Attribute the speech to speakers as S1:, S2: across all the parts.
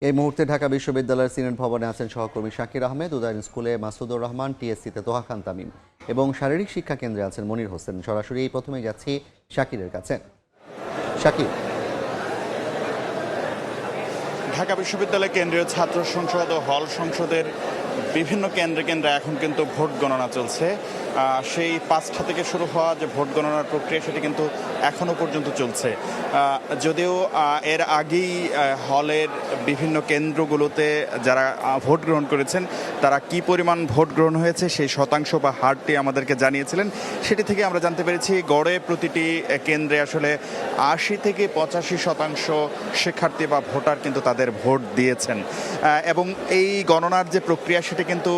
S1: এই মুহূর্তে ঢাকা বিশ্ববিদ্যালয়ের সিনেট ভবনে আছেন সহকর্মী শাকির আহমেদ, উদয়ন স্কুলে মাসুদুর রহমান, টিএসসিতে তোহা খান তামিম এবং শারীরিক শিক্ষা কেন্দ্রে আছেন মনির হোসেন। সরাসরি এই প্রথমেই যাচ্ছি শাকিরের কাছে। শাকির,
S2: ঢাকা বিশ্ববিদ্যালয় কেন্দ্রীয় ছাত্র সংসদ ও হল সংসদের বিভিন্ন কেন্দ্রে কেন্দ্রে এখন কিন্তু ভোট গণনা চলছে। সেই 5টা থেকে শুরু হওয়া যে ভোট গণনার প্রক্রিয়া সেটি কিন্তু এখনও পর্যন্ত চলছে। যদিও এর আগেই হলের বিভিন্ন কেন্দ্রগুলোতে যারা ভোট গ্রহণ করেছেন তারা কি পরিমাণ ভোট গ্রহণ হয়েছে সেই শতাংশ বা হারটি আমাদেরকে জানিয়েছিলেন। সেটি থেকে আমরা জানতে পেরেছি গড়ে প্রতিটি কেন্দ্রে আসলে 80 থেকে 85% শিক্ষার্থী বা ভোটার কিন্তু তাদের ভোট দিয়েছেন। এবং এই গণনার যে প্রক্রিয়া সেটি কিন্তু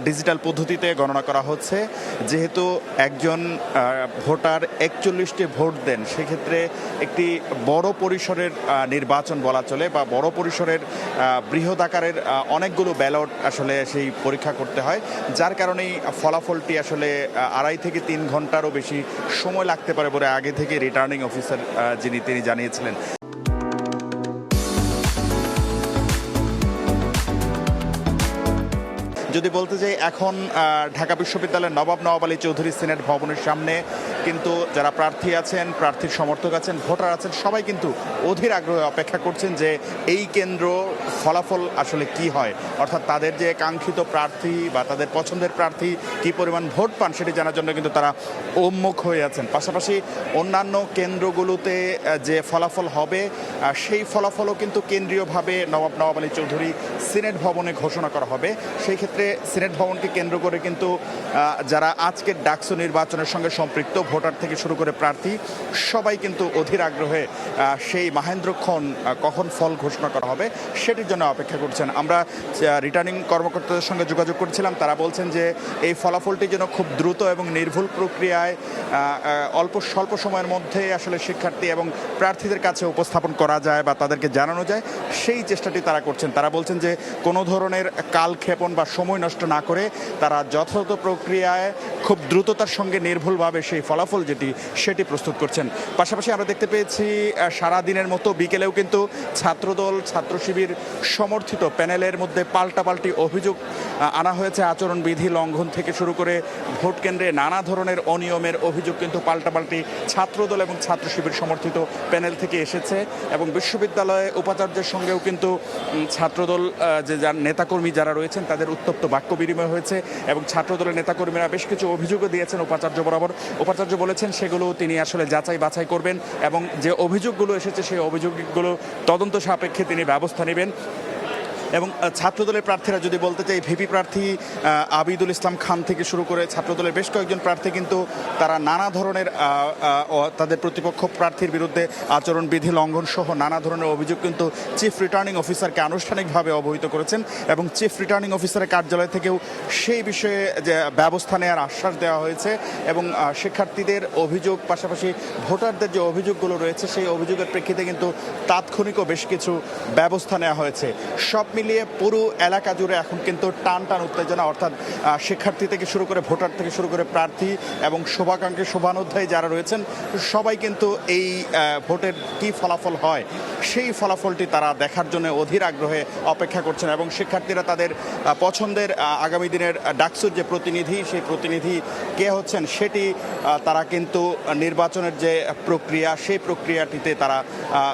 S2: ডিজিটাল পদ্ধতিতে গণনা করা হচ্ছে। যেহেতু একজন ভোটার 41টি ভোট দেন, সেক্ষেত্রে একটি বড় পরিসরের নির্বাচন বলা চলে বা বড় পরিসরের বৃহৎ আকারের অনেকগুলো ব্যালট আসলে সেই পরীক্ষা করতে হয়, যার কারণেই ফলাফলটি আসলে 2.5 থেকে 3 ঘন্টারও বেশি সময় লাগতে পারে বলে আগে থেকে রিটার্নিং অফিসার তিনি জানিয়েছিলেন। যদি বলতে যাই, এখন ঢাকা বিশ্ববিদ্যালয়ের নবাব নওয়াব আলী চৌধুরী সিনেট ভবনের সামনে কিন্তু যারা প্রার্থী আছেন, প্রার্থীর সমর্থক আছেন, ভোটার আছেন, সবাই কিন্তু অধীর আগ্রহে অপেক্ষা করছেন যে এই কেন্দ্র ফলাফল আসলে কি হয়, অর্থাৎ তাদের যে কাঙ্ক্ষিত প্রার্থী বা তাদের পছন্দের প্রার্থী কি পরিমাণ ভোট পান সেটি জানার জন্য কিন্তু তারা উন্মুখ হয়ে আছেন। পাশাপাশি অন্যান্য কেন্দ্রগুলোতে যে ফলাফল হবে সেই ফলাফলও কিন্তু কেন্দ্রীয়ভাবে নবাব নওয়াব আলী চৌধুরী সিনেট ভবনে ঘোষণা করা হবে। সেই ক্ষেত্রে সিনেট ভবনকে কেন্দ্র করে কিন্তু যারা আজকের ডাকসু নির্বাচনের সঙ্গে সম্পৃক্ত ভোটার থেকে শুরু করে প্রার্থী সবাই কিন্তু অধীর আগ্রহে সেই মাহেন্দ্রক্ষণ কখন ফল ঘোষণা করা হবে সেটির জন্য অপেক্ষা করছেন। আমরা রিটার্নিং কর্মকর্তাদের সঙ্গে যোগাযোগ করেছিলাম, তারা বলছেন যে এই ফলাফলটি যেন খুব দ্রুত এবং নির্ভুল প্রক্রিয়ায় স্বল্প সময়ের মধ্যে আসলে শিক্ষার্থী এবং প্রার্থীদের কাছে উপস্থাপন করা যায় বা তাদেরকে জানানো যায়, সেই চেষ্টাটি তারা করছেন। তারা বলছেন যে কোনো ধরনের কালক্ষেপণ বা সময় নষ্ট না করে তারা যথাযথ প্রক্রিয়ায় খুব দ্রুততার সঙ্গে নির্ভুলভাবে সেই ফলাফল সেটি প্রস্তুত করছেন। পাশাপাশি আমরা দেখতে পেয়েছি সারা দিনের মতো বিকেলেও কিন্তু ছাত্রদল, ছাত্র শিবির সমর্থিত প্যানেলের মধ্যে পাল্টাপাল্টি অভিযোগ আনা হয়েছে। আচরণবিধি লঙ্ঘন থেকে শুরু করে ভোট কেন্দ্রে নানা ধরনের অনিয়মের অভিযোগ কিন্তু পাল্টাপাল্টি ছাত্রদল এবং ছাত্র শিবির সমর্থিত প্যানেল থেকে এসেছে। এবং বিশ্ববিদ্যালয়ে উপাচার্যের সঙ্গেও কিন্তু ছাত্রদল যে নেতাকর্মী যারা রয়েছেন তাদের উত্তপ্ত বাক্য বিনিময় হয়েছে এবং ছাত্রদলের নেতাকর্মীরা বেশ কিছু অভিযোগও দিয়েছেন উপাচার্য বরাবর। উপাচার্য বলেছেন সেগুলো তিনি আসলে যাচাই বাছাই করবেন এবং যে অভিযোগগুলো এসেছে সেই অভিযোগগুলো তদন্ত সাপেক্ষে তিনি ব্যবস্থা নেবেন। এবং ছাত্রদলের প্রার্থীরা যদি বলতে চাই, ভিপি প্রার্থী আবিদুল ইসলাম খান থেকে শুরু করে ছাত্রদলের বেশ কয়েকজন প্রার্থী কিন্তু তারা নানা ধরনের তাদের প্রতিপক্ষ প্রার্থীর বিরুদ্ধে আচরণবিধি লঙ্ঘন সহ নানা ধরনের অভিযোগ কিন্তু চিফ রিটার্নিং অফিসারকে আনুষ্ঠানিকভাবে অবহিত করেছেন এবং চিফ রিটার্নিং অফিসারের কার্যালয় থেকেও সেই বিষয়ে যে ব্যবস্থা নেওয়ার আশ্বাস দেওয়া হয়েছে। এবং শিক্ষার্থীদের অভিযোগ পাশাপাশি ভোটারদের যে অভিযোগগুলো রয়েছে সেই অভিযোগের প্রেক্ষিতে কিন্তু তাৎক্ষণিকও বেশ কিছু ব্যবস্থা নেওয়া হয়েছে। সব মিলিয়ে পুরো এলাকা জুড়ে এখন কিন্তু টান উত্তেজনা, অর্থাৎ শিক্ষার্থী থেকে শুরু করে ভোটার থেকে শুরু করে প্রার্থী এবং শুভাকাঙ্ক্ষী শুভানুধ্যায়ী যারা রয়েছেন সবাই কিন্তু এই ভোটের কি ফলাফল হয় সেই ফলাফলটি তারা দেখার জন্য অধীর আগ্রহে অপেক্ষা করছেন। এবং শিক্ষার্থীরা তাদের পছন্দের আগামী দিনের ডাকসুর যে প্রতিনিধি, সেই প্রতিনিধি কে হচ্ছেন সেটি তারা কিন্তু নির্বাচনের যে প্রক্রিয়া সেই প্রক্রিয়াটিতে তারা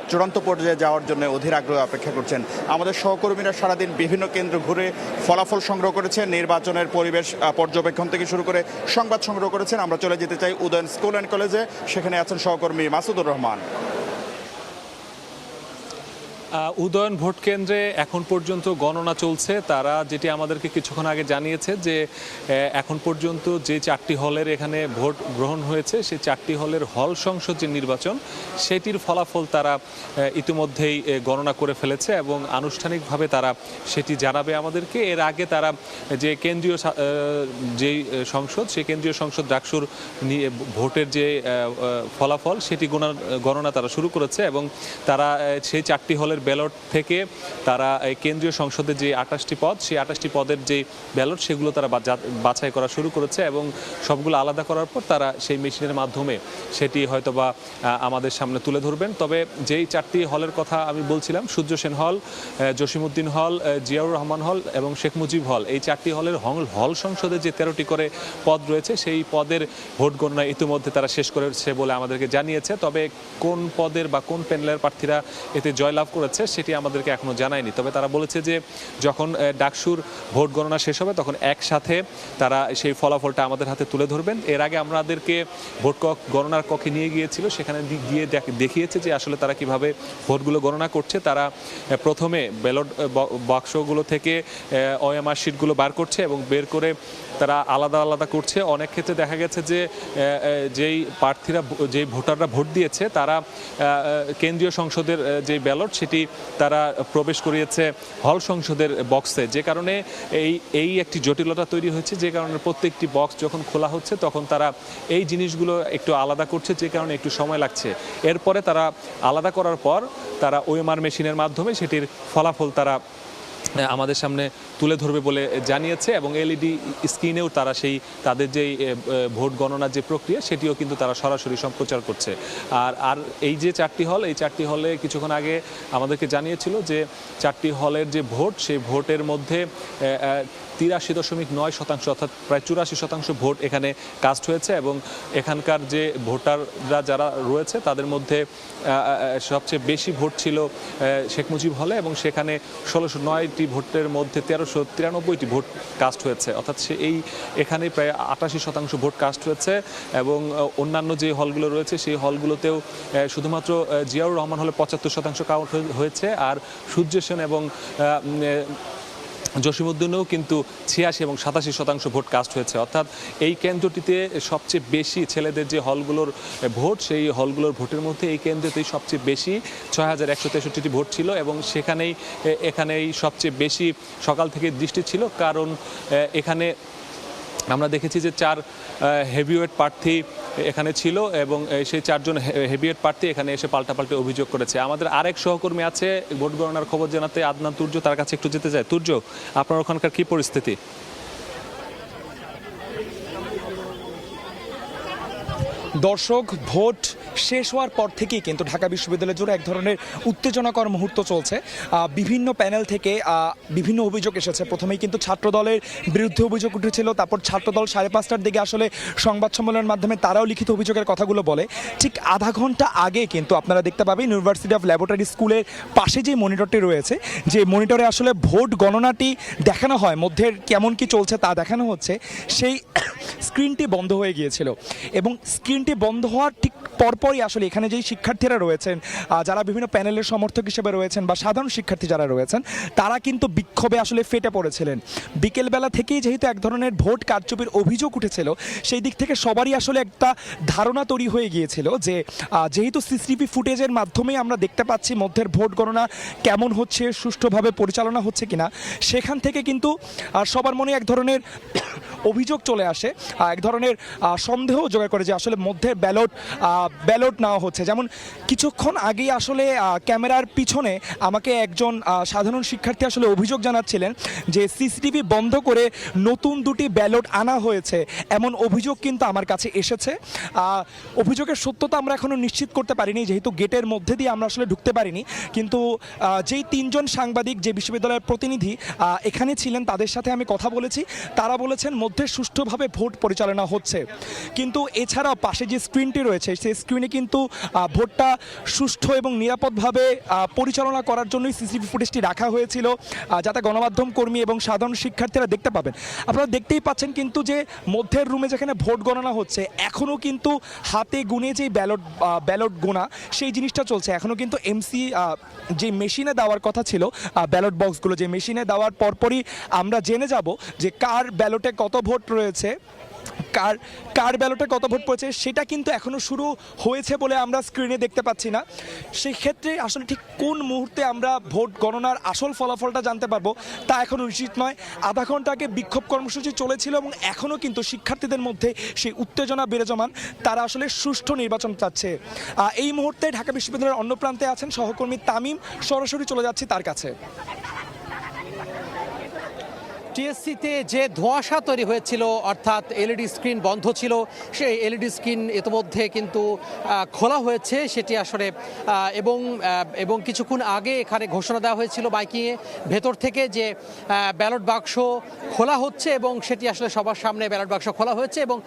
S2: চূড়ান্ত পর্যায়ে যাওয়ার জন্য অধীর আগ্রহে অপেক্ষা করছেন। আমাদের সহকর্মীরা সারাদিন বিভিন্ন কেন্দ্র ঘুরে ফলাফল সংগ্রহ করেছেন, নির্বাচনের পরিবেশ পর্যবেক্ষণ থেকে শুরু করে সংবাদ সংগ্রহ করেছেন। আমরা চলে যেতে চাই উদয়ন স্কুল অ্যান্ড কলেজে, সেখানে আছেন সহকর্মী মাসুদুর রহমান।
S3: উদয়ন ভোট কেন্দ্রে এখন পর্যন্ত গণনা চলছে। তারা যেটি আমাদেরকে কিছুক্ষণ আগে জানিয়েছে যে এখন পর্যন্ত যে 4টি হলের এখানে ভোট গ্রহণ হয়েছে সেই 4টি হলের হল সংসদ যে নির্বাচন সেটির ফলাফল তারা ইতিমধ্যেই গণনা করে ফেলেছে এবং আনুষ্ঠানিকভাবে তারা সেটি জানাবে আমাদেরকে। এর আগে তারা যে কেন্দ্রীয় যেই সংসদ, সেই কেন্দ্রীয় সংসদ ডাকসুর ভোটের যে ফলাফল সেটি গণনা তারা শুরু করেছে এবং তারা সেই 4টি হলের ব্যালট থেকে তারা এই কেন্দ্রীয় সংসদের যে 28টি পদ, সেই 28টি পদের যে ব্যালট সেগুলো তারা বাছাই করা শুরু করেছে এবং সবগুলো আলাদা করার পর তারা সেই মেশিনের মাধ্যমে সেটি হয়তোবা আমাদের সামনে তুলে ধরবেন। তবে যেই 4টি হলের কথা আমি বলছিলাম, সূর্য সেন হল, জসিমউদ্দিন হল, জিয়াউর রহমান হল এবং শেখ মুজিব হল, এই 4টি হলের হল সংসদে যে 13টি করে পদ রয়েছে সেই পদের ভোট গণনা ইতিমধ্যে তারা শেষ করেছে বলে আমাদেরকে জানিয়েছে। তবে কোন পদের বা কোন প্যানেলের প্রার্থীরা এতে জয়লাভ করেছে সেটি আমাদেরকে এখনো জানায়নি। তবে তারা বলেছে যে যখন ডাকসুর ভোট গণনা শেষ হবে তখন একসাথে তারা সেই ফলাফলটা আমাদের হাতে তুলে ধরবেন। এর আগে আমাদেরকে ভোট গণনার কক্ষে নিয়ে গিয়েছিল, সেখানে গিয়ে দেখিয়েছে যে আসলে তারা কিভাবে ভোটগুলো গণনা করছে। তারা প্রথমে ব্যালট বাক্সগুলো থেকে ওএমআর শিটগুলো বার করছে এবং বের করে তারা আলাদা আলাদা করছে। অনেক ক্ষেত্রে দেখা গেছে যে যেই প্রার্থীরা, যেই ভোটাররা ভোট দিয়েছে তারা কেন্দ্রীয় সংসদের যে ব্যালট সেটি তারা প্রবেশ করিয়েছে হল সংসদের বক্সে, যে কারণে এই একটি জটিলতা তৈরি হয়েছে। যে কারণে প্রত্যেকটি বক্স যখন খোলা হচ্ছে তখন তারা এই জিনিসগুলো একটু আলাদা করছে, যে কারণে একটু সময় লাগছে। এরপরে তারা আলাদা করার পর তারা ওএমআর মেশিনের মাধ্যমে সেটির ফলাফল তারা আমাদের সামনে তুলে ধরবে বলে জানিয়েছে এবং এলইডি স্ক্রিনেও তারা সেই তাদের যেই ভোট গণনার যে প্রক্রিয়া সেটিও কিন্তু তারা সরাসরি সম্প্রচার করছে। আর এই যে 4টি হল, এই 4টি হলে কিছুক্ষণ আগে আমাদেরকে জানিয়েছিল যে 4টি হলের যে ভোট, সেই ভোটের মধ্যে 83.9% অর্থাৎ প্রায় 84% ভোট এখানে কাস্ট হয়েছে এবং এখানকার যে ভোটাররা যারা রয়েছে তাদের মধ্যে সবচেয়ে বেশি ভোট ছিল শেখ মুজিব হলে এবং সেখানে 1609টি ভোটের মধ্যে 1393টি ভোট কাস্ট হয়েছে, অর্থাৎ এখানে প্রায় 88% ভোট কাস্ট হয়েছে। এবং অন্যান্য যে হলগুলো রয়েছে সেই হলগুলোতেও শুধুমাত্র জিয়াউর রহমান হলে 75% কাউন্ট হয়েছে, আর সূর্য সেন এবং জসিমউদ্দিনেও কিন্তু 86 এবং 87% ভোট কাস্ট হয়েছে। অর্থাৎ এই কেন্দ্রটিতে সবচেয়ে বেশি ছেলেদের যে হলগুলোর ভোট, সেই হলগুলোর ভোটের মধ্যে এই কেন্দ্রতেই সবচেয়ে বেশি 6163টি ভোট ছিল এবং এখানেই সবচেয়ে বেশি সকাল থেকে দৃষ্টি ছিল, কারণ এখানে আমরা দেখেছি যে 4 হেভিওয়েট প্রার্থী এখানে ছিল এবং সেই 4জন হেভিওয়েট প্রার্থী এখানে এসে পাল্টাপাল্টে অভিযোগ করেছে। আমাদের আরেক সহকর্মী আছে ভোট গণনার খবর জানাতে, আদনান তুর্য, তার কাছে একটু যেতে চাই। তুর্য, আপনার ওখানকার কি পরিস্থিতি?
S4: দর্শক, ভোট শেষ হওয়ার পর থেকেই কিন্তু ঢাকা বিশ্ববিদ্যালয় জুড়ে এক ধরনের উত্তেজনাকর মুহূর্ত চলছে। বিভিন্ন প্যানেল থেকে বিভিন্ন অভিযোগ এসেছে। প্রথমেই কিন্তু ছাত্রদলের বিরুদ্ধে অভিযোগ উঠেছিল, তারপর ছাত্রদল 5:30টার দিকে আসলে সংবাদ সম্মেলনের মাধ্যমে তারাও লিখিত অভিযোগের কথাগুলো বলে। ঠিক আধা ঘন্টা আগে কিন্তু আপনারা দেখতে পাবেন ইউনিভার্সিটি অফ ল্যাবরেটরি স্কুলের পাশে যে মনিটরটি রয়েছে, যে মনিটরে আসলে ভোট গণনাটি দেখানো হয়, মধ্যের কেমন কি চলছে তা দেখানো হচ্ছে, সেই স্ক্রিনটি বন্ধ হয়ে গিয়েছিল এবং স্ক্রিনটি বন্ধ হওয়ার ঠিক পরপরই আসলে এখানে যেই শিক্ষার্থীরা রয়েছেন, যারা বিভিন্ন প্যানেলের সমর্থক হিসেবে রয়েছেন বা সাধারণ শিক্ষার্থী যারা রয়েছেন, তারা কিন্তু বিক্ষোভে আসলে ফেটে পড়েছিলেন। বিকেলবেলা থেকেই যেহেতু এক ধরনের ভোট কারচুপির অভিযোগ উঠেছিল, সেই দিক থেকে সবারই আসলে একটা ধারণা তৈরি হয়ে গিয়েছিল যে যেহেতু সিসিটিভি ফুটেজের মাধ্যমেই আমরা দেখতে পাচ্ছি মধ্যের ভোট গণনা কেমন হচ্ছে, সুষ্ঠুভাবে পরিচালনা হচ্ছে কিনা, সেখান থেকে কিন্তু সবার মনে এক ধরনের অভিযোগ চলে আসে, এক ধরনের সন্দেহ জোগাড় করে যে আসলে মধ্যে ব্যালট নেওয়া হচ্ছে। যেমন কিছুক্ষণ আগেই আসলে ক্যামেরার পিছনে আমাকে একজন সাধারণ শিক্ষার্থী আসলে অভিযোগ জানাচ্ছিলেন যে সিসিটিভি বন্ধ করে নতুন 2টি ব্যালট আনা হয়েছে, এমন অভিযোগ কিন্তু আমার কাছে এসেছে। অভিযোগের সত্যতা আমরা এখনও নিশ্চিত করতে পারিনি, যেহেতু গেটের মধ্যে দিয়ে আমরা আসলে ঢুকতে পারিনি, কিন্তু যেই 3জন সাংবাদিক, যে বিশ্ববিদ্যালয়ের প্রতিনিধি এখানে ছিলেন, তাদের সাথে আমি কথা বলেছি। তারা বলেছেন মধ্যে সুষ্ঠুভাবে ভোট পরিচালনা হচ্ছে, কিন্তু এছাড়াও পাশে যে স্ক্রিনটি রয়েছে সেই স্ক্রিনে কিন্তু ভোটটা সুষ্ঠু এবং নিরাপদভাবে পরিচালনা করার জন্যই সিসিটিভি ফুটেজটি রাখা হয়েছিল, যাতে গণমাধ্যম কর্মী এবং সাধারণ শিক্ষার্থীরা দেখতে পাবেন। আপনারা দেখতেই পাচ্ছেন কিন্তু যে মধ্যের রুমে যেখানে ভোট গণনা হচ্ছে, এখনও কিন্তু হাতে গুনে যে ব্যালট গোনা সেই জিনিসটা চলছে। এখনও কিন্তু এমসি যে মেশিনে দেওয়ার কথা ছিল, ব্যালট বক্সগুলো যে মেশিনে দেওয়ার পরপরই আমরা জেনে যাব যে কার ব্যালটে কত ভোট রয়েছে কার কার ব্যালটে কত ভোট পড়েছে সেটা কিন্তু এখনো শুরু হয়েছে বলে আমরা স্ক্রিনে দেখতে পাচ্ছি না। সেই ক্ষেত্রে আসলে ঠিক কোন মুহূর্তে আমরা ভোট গণনার আসল ফলাফলটা জানতে পারবো তা এখনো নিশ্চিত নয়। আধা ঘন্টা আগে বিক্ষোভ কর্মসূচি চলেছিল এবং এখনও কিন্তু শিক্ষার্থীদের মধ্যে সেই উত্তেজনা বিরাজমান, তারা আসলে সুষ্ঠু নির্বাচন চাচ্ছে। এই মুহূর্তে ঢাকা বিশ্ববিদ্যালয়ের অন্য প্রান্তে আছেন সহকর্মী তামিম, সরাসরি চলে যাচ্ছি তার কাছে।
S5: টিএসসিতে যে ধোঁয়াশা তৈরি হয়েছিল, অর্থাৎ এলইডি স্ক্রিন বন্ধ ছিল, সেই এলইডি স্ক্রিন ইতিমধ্যে কিন্তু খোলা হয়েছে সেটি আসলে, এবং কিছুক্ষণ আগে এখানে ঘোষণা দেওয়া হয়েছিল মাইকিংয়ে ভেতর থেকে যে ব্যালট বাক্স খোলা হচ্ছে, এবং সেটি আসলে সবার সামনে ব্যালট বাক্স খোলা হয়েছে এবং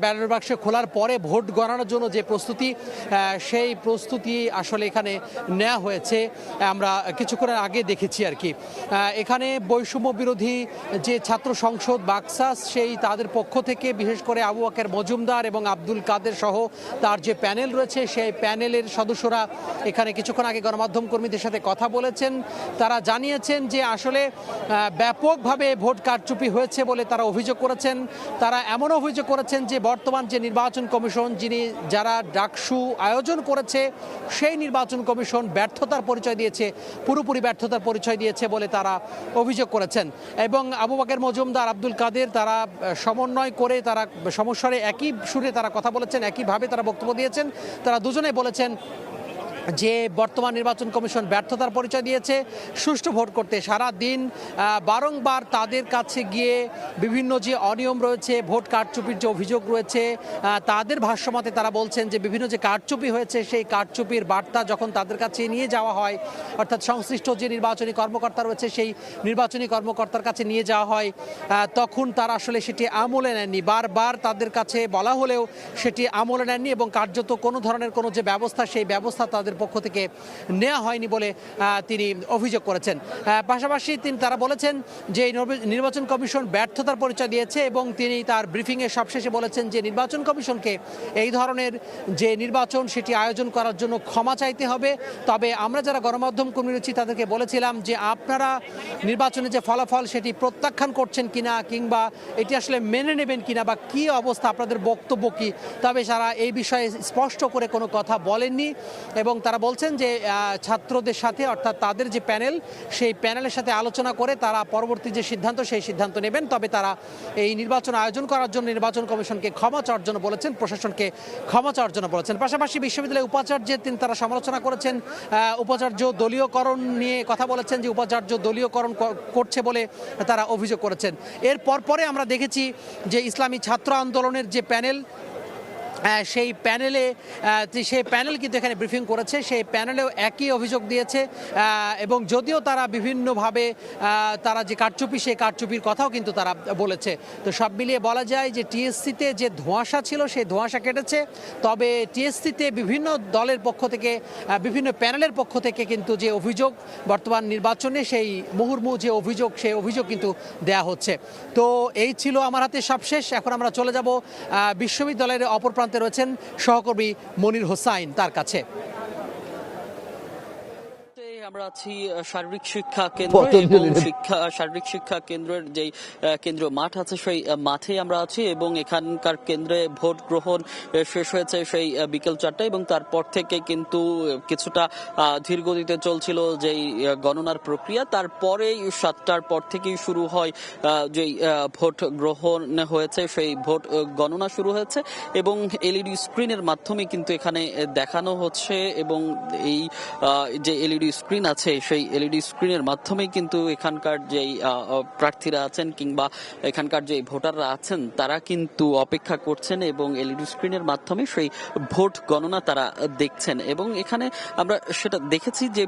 S5: ব্যালট বাক্স খোলার পরে ভোট গণনার জন্য যে প্রস্তুতি, সেই প্রস্তুতি আসলে এখানে নেওয়া হয়েছে। আমরা কিছুক্ষণ আগে দেখেছি আর কি। এখানে বৈষম্য বিরোধী যে ছাত্র সংসদ বাকসাস, সেই তাদের পক্ষ থেকে বিশেষ করে আবু বকর মজুমদার এবং আব্দুল কাদের সহ তার যে প্যানেল রয়েছে, সেই প্যানেলের সদস্যরা এখানে কিছুক্ষণ আগে গণমাধ্যম কর্মীদের সাথে কথা বলেছেন। তারা জানিয়েছেন যে আসলে ব্যাপকভাবে ভোট কারচুপি হয়েছে বলে তারা অভিযোগ করেছেন। তারা এমন অভিযোগ করেছেন যে বর্তমান যে নির্বাচন কমিশন, যারা ডাকসু আয়োজন করেছে, সেই নির্বাচন কমিশন ব্যর্থতার পরিচয় দিয়েছে, পুরোপুরি ব্যর্থতার পরিচয় দিয়েছে বলে তারা অভিযোগ করেছেন। এবং আবু বকর মজুমদার, আব্দুল কাদের, তারা সমন্বয় করে তারা সমস্যারে একই সুরে তারা কথা বলেছেন, একইভাবে তারা বক্তব্য দিয়েছেন। তারা দুজনেই বলেছেন যে বর্তমান নির্বাচন কমিশন ব্যর্থতার পরিচয় দিয়েছে সুষ্ঠু ভোট করতে। সারা দিন বারংবার তাদের কাছে গিয়ে বিভিন্ন যে অনিয়ম রয়েছে, ভোট কারচুপির যে অভিযোগ রয়েছে, তাদের ভাষ্যমতে তারা বলছেন যে বিভিন্ন যে কারচুপি হয়েছে, সেই কারচুপির বার্তা যখন তাদের কাছে নিয়ে যাওয়া হয়, অর্থাৎ সংশ্লিষ্ট যে নির্বাচনী কর্মকর্তা রয়েছে সেই নির্বাচনী কর্মকর্তার কাছে নিয়ে যাওয়া হয়, তখন তারা আসলে সেটি আমলে নেননি। বারবার তাদের কাছে বলা হলেও সেটি আমলে নেননি এবং কার্যত কোনো ধরনের কোনো যে ব্যবস্থা, সেই ব্যবস্থা তাদের পক্ষ থেকে নেওয়া হয়নি বলে তিনি অভিযোগ করেছেন। পাশাপাশি তারা বলেছেন যে নির্বাচন কমিশন ব্যর্থতার পরিচয় দিয়েছে এবং তিনি তার ব্রিফিংয়ে সবশেষে বলেছেন যে নির্বাচন কমিশনকে এই ধরনের যে নির্বাচন সেটি আয়োজন করার জন্য ক্ষমা চাইতে হবে। তবে আমরা যারা গণমাধ্যম কর্মী রয়েছি তাদেরকে বলেছিলাম যে আপনারা নির্বাচনের যে ফলাফল সেটি প্রত্যাখ্যান করছেন কিনা, কিংবা এটি আসলে মেনে নেবেন কিনা, বা কি অবস্থা, আপনাদের বক্তব্য কি। তবে তারা এই বিষয়ে স্পষ্ট করে কোনো কথা বলেননি এবং তারা বলছেন যে ছাত্রদের সাথে, অর্থাৎ তাদের যে প্যানেল, সেই প্যানেলের সাথে আলোচনা করে তারা পরবর্তী যে সিদ্ধান্ত, সেই সিদ্ধান্ত নেবেন। তবে তারা এই নির্বাচন আয়োজন করার জন্য নির্বাচন কমিশনকে ক্ষমা চাওয়ার জন্য বলেছেন, প্রশাসনকে ক্ষমা চাওয়ার জন্য বলেছেন। পাশাপাশি বিশ্ববিদ্যালয়ের উপাচার্যের তারা সমালোচনা করেছেন। উপাচার্য দলীয়করণ নিয়ে কথা বলেছেন যে উপাচার্য দলীয়করণ করছে বলে তারা অভিযোগ করেছেন। এর পরে আমরা দেখেছি যে ইসলামী ছাত্র আন্দোলনের যে প্যানেল, সেই প্যানেল কিন্তু এখানে ব্রিফিং করেছে, সেই প্যানেলেও একই অভিযোগ দিয়েছে এবং যদিও তারা বিভিন্নভাবে তারা যে কারচুপি, সেই কারচুপির কথাও কিন্তু তারা বলেছে। তো সব মিলিয়ে বলা যায় যে টিএসসিতে যে ধোঁয়াশা ছিল, সেই ধোঁয়াশা কেটেছে। তবে টিএসসিতে বিভিন্ন দলের পক্ষ থেকে, বিভিন্ন প্যানেলের পক্ষ থেকে কিন্তু যে অভিযোগ বর্তমান নির্বাচনে, সেই মুহুর্মুহু যে অভিযোগ, সেই অভিযোগ কিন্তু দেয়া হচ্ছে। তো এই ছিল আমার হাতে সবশেষ। এখন আমরা চলে যাব বিশ্ববিদ্যালয়ের অপর প্রান্তে রয়েছেন সহকর্মী মনির হোসাইন, তার কাছে।
S6: আমরা আছি শারীরিক শিক্ষা কেন্দ্র এবং শারীরিক শিক্ষা কেন্দ্রের যে কেন্দ্রীয় মাঠ আছে, সেই মাঠে আমরা আছি এবং এখানকার কেন্দ্রে ভোট গ্রহণ শেষ হয়েছে সেই বিকেল 4টায় এবং তারপর থেকে কিন্তু কিছুটা ধীর গতিতে চলছিল যেই গণনার প্রক্রিয়া। তারপরে 7টার পর থেকেই শুরু হয় যেই ভোট গ্রহণ হয়েছে, সেই ভোট গণনা শুরু হয়েছে এবং এলইডি স্ক্রিনের মাধ্যমে কিন্তু এখানে দেখানো হচ্ছে এবং এই যে এলইডি স্ক্রিন আছে, সেই এলইডি স্ক্রিনের মাধ্যমে কিন্তু এখানকার যেই প্রার্থীরা আছেন কিংবা এখানকার যে ভোটাররা আছেন তারা কিন্তু অপেক্ষা করছেন এবং এলইডি স্ক্রিনের মাধ্যমে সেই ভোট গণনা তারা দেখছেন। এবং এখানে আমরা সেটা দেখেছি যে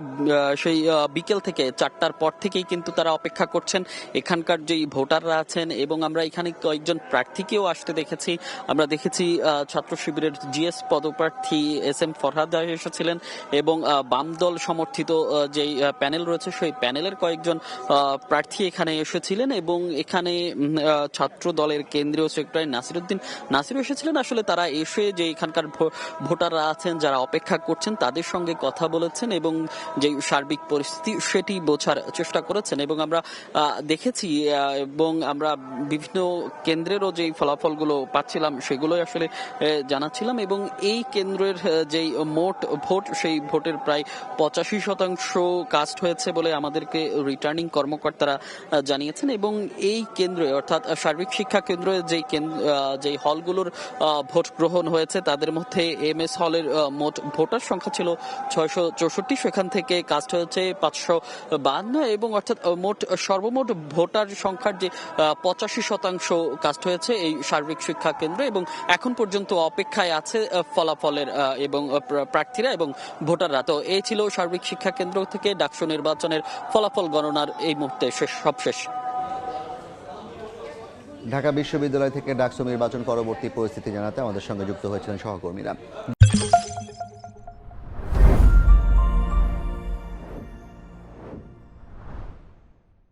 S6: সেই বিকেল থেকে 4টার পর থেকেই কিন্তু তারা অপেক্ষা করছেন এখানকার যেই ভোটাররা আছেন এবং আমরা এখানে কয়েকজন প্রার্থীকেও আসতে দেখেছি। আমরা দেখেছি ছাত্র শিবিরের জিএস পদপ্রার্থী এস এম ফরহাদ এসেছিলেন এবং বাম দল সমর্থিত যেই প্যানেল রয়েছে সেই প্যানেলের কয়েকজন প্রার্থী এখানে এসেছিলেন এবং এখানে ছাত্র দলের কেন্দ্রীয় সেক্রেটারি নাসির এসেছিলেন। আসলে তারা এসে যে এখানকার ভোটাররা আছেন যারা অপেক্ষা করছেন তাদের সঙ্গে কথা বলেছেন এবং যে সার্বিক পরিস্থিতি সেটি বোঝার চেষ্টা করেছেন এবং আমরা দেখেছি এবং আমরা বিভিন্ন কেন্দ্রেরও যে ফলাফলগুলো পাচ্ছিলাম সেগুলোই আসলে জানাচ্ছিলাম এবং এই কেন্দ্রের যেই মোট ভোট সেই ভোটের প্রায় 85% কাস্ট হয়েছে বলে আমাদেরকে রিটার্নিং কর্মকর্তারা জানিয়েছেন এবং এই কেন্দ্রে অর্থাৎ সার্বিক শিক্ষা কেন্দ্রে যেই হলগুলোর ভোট গ্রহণ হয়েছে তাদের মধ্যে MS হলের মোট ভোটার সংখ্যা ছিল 664, সেখান থেকে কাস্ট হয়েছে 552 এবং অর্থাৎ সর্বমোট ভোটার সংখ্যার যে 85% কাস্ট হয়েছে এই সার্বিক শিক্ষা কেন্দ্রে এবং এখন পর্যন্ত অপেক্ষায় আছে ফলাফলের এবং প্রার্থীরা এবং ভোটাররা। তো এই ছিল সার্বিক শিক্ষা কেন্দ্র থেকে ডাকসু নির্বাচনের ফলাফল গণনার এই মুহূর্তে সবশেষ।
S1: ঢাকা বিশ্ববিদ্যালয় থেকে ডাকসু নির্বাচন পরবর্তী পরিস্থিতি জানাতে আমাদের সঙ্গে যুক্ত হয়েছিলেন সহকর্মীরা।